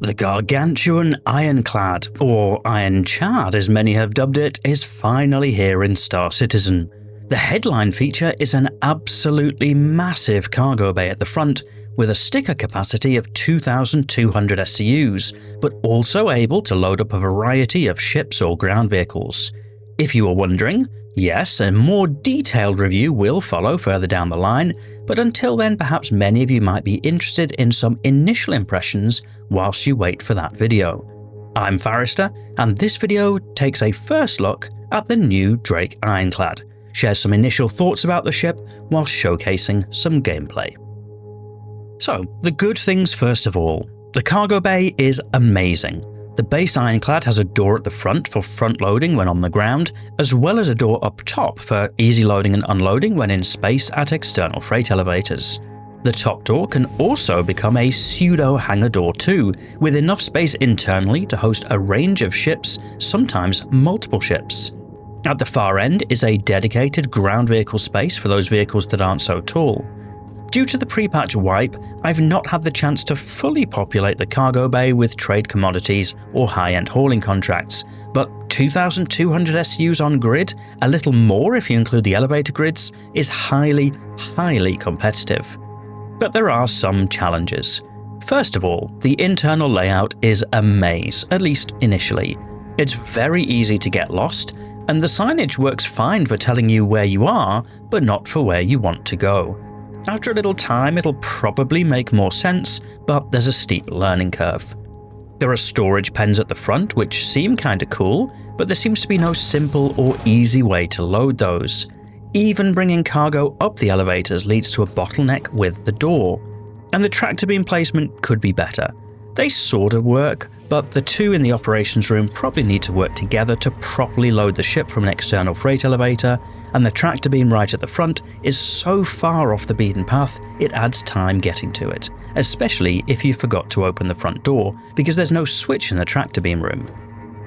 The gargantuan Ironclad, or Iron Chad as many have dubbed it, is finally here in Star Citizen. The headline feature is an absolutely massive cargo bay at the front, with a sticker capacity of 2,200 SCUs, but also able to load up a variety of ships or ground vehicles. If you were wondering, yes, a more detailed review will follow further down the line, but until then perhaps many of you might be interested in some initial impressions whilst you wait for that video. I'm Farrister, and this video takes a first look at the new Drake Ironclad, shares some initial thoughts about the ship while showcasing some gameplay. So, the good things first of all. The cargo bay is amazing. The base Ironclad has a door at the front for front loading when on the ground, as well as a door up top for easy loading and unloading when in space at external freight elevators. The top door can also become a pseudo hangar door too, with enough space internally to host a range of ships, sometimes multiple ships. At the far end is a dedicated ground vehicle space for those vehicles that aren't so tall. Due to the pre-patch wipe, I've not had the chance to fully populate the cargo bay with trade commodities or high-end hauling contracts, but 2,200 SUs on grid, a little more if you include the elevator grids, is highly competitive. But there are some challenges. First of all, the internal layout is a maze, at least initially. It's very easy to get lost, and the signage works fine for telling you where you are, but not for where you want to go. After a little time, it'll probably make more sense, but there's a steep learning curve. There are storage pens at the front, which seem kinda cool, but there seems to be no simple or easy way to load those. Even bringing cargo up the elevators leads to a bottleneck with the door. And the tractor beam placement could be better. They sort of work, but the two in the operations room probably need to work together to properly load the ship from an external freight elevator, and the tractor beam right at the front is so far off the beaten path it adds time getting to it, especially if you forgot to open the front door because there's no switch in the tractor beam room.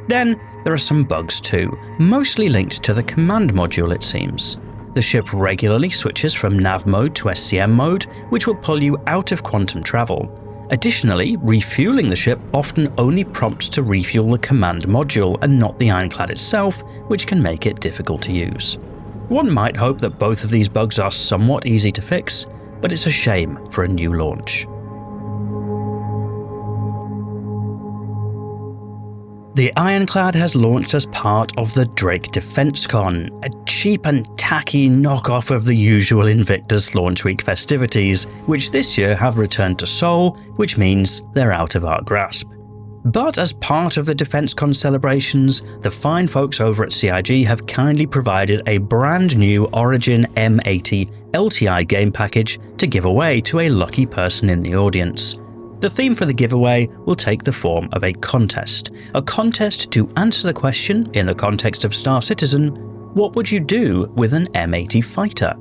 Then there are some bugs too, mostly linked to the command module it seems. The ship regularly switches from nav mode to SCM mode, which will pull you out of quantum travel. Additionally, refueling the ship often only prompts to refuel the command module and not the Ironclad itself, which can make it difficult to use. One might hope that both of these bugs are somewhat easy to fix, but it's a shame for a new launch. The Ironclad has launched as part of the Drake DefenseCon, a cheap and tacky knockoff of the usual Invictus Launch Week festivities, which this year have returned to Seoul, which means they're out of our grasp. But as part of the DefenseCon celebrations, the fine folks over at CIG have kindly provided a brand new Origin M80 LTI game package to give away to a lucky person in the audience. The theme for the giveaway will take the form of a contest to answer the question, in the context of Star Citizen, what would you do with an M80 fighter?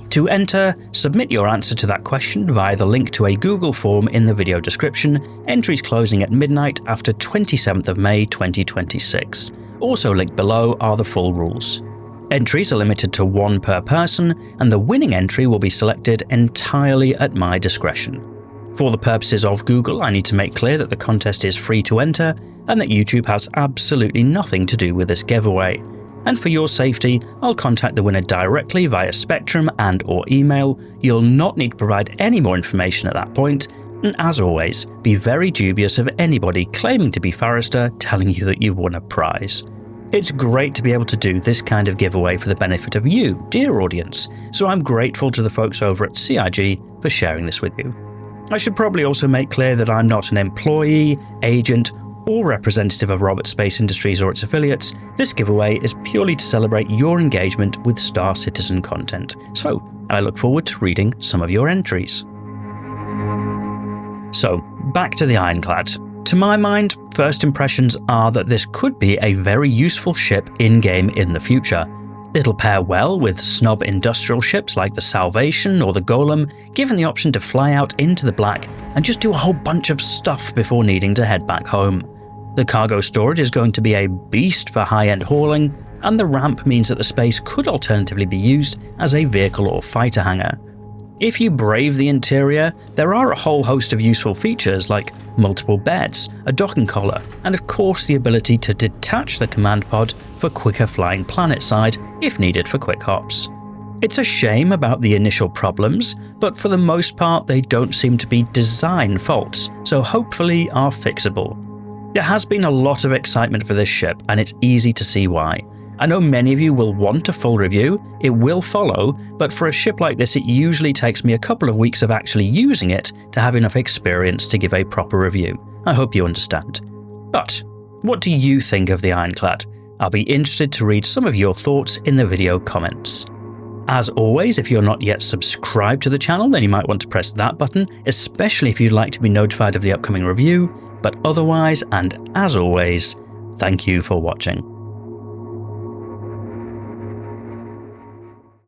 To enter, submit your answer to that question via the link to a Google form in the video description, entries closing at midnight after 27th of May 2026. Also linked below are the full rules. Entries are limited to one per person, and the winning entry will be selected entirely at my discretion. For the purposes of Google, I need to make clear that the contest is free to enter and that YouTube has absolutely nothing to do with this giveaway. And for your safety, I'll contact the winner directly via Spectrum and/or email. You'll not need to provide any more information at that point, and as always, be very dubious of anybody claiming to be Farrister telling you that you've won a prize. It's great to be able to do this kind of giveaway for the benefit of you, dear audience, so I'm grateful to the folks over at CIG for sharing this with you. I should probably also make clear that I'm not an employee, agent, or representative of Roberts Space Industries or its affiliates. This giveaway is purely to celebrate your engagement with Star Citizen content, so I look forward to reading some of your entries. So, back to the Ironclad. To my mind, first impressions are that this could be a very useful ship in-game in the future. It'll pair well with snob industrial ships like the Salvation or the Golem, given the option to fly out into the black and just do a whole bunch of stuff before needing to head back home. The cargo storage is going to be a beast for high-end hauling, and the ramp means that the space could alternatively be used as a vehicle or fighter hangar. If you brave the interior, there are a whole host of useful features like multiple beds, a docking collar, and of course the ability to detach the command pod for quicker flying planetside if needed for quick hops. It's a shame about the initial problems, but for the most part they don't seem to be design faults, so hopefully are fixable. There has been a lot of excitement for this ship, and it's easy to see why. I know many of you will want a full review, it will follow, but for a ship like this it usually takes me a couple of weeks of actually using it to have enough experience to give a proper review. I hope you understand. But what do you think of the Ironclad? I'll be interested to read some of your thoughts in the video comments. As always, if you're not yet subscribed to the channel, then you might want to press that button, especially if you'd like to be notified of the upcoming review. But otherwise, and as always, thank you for watching.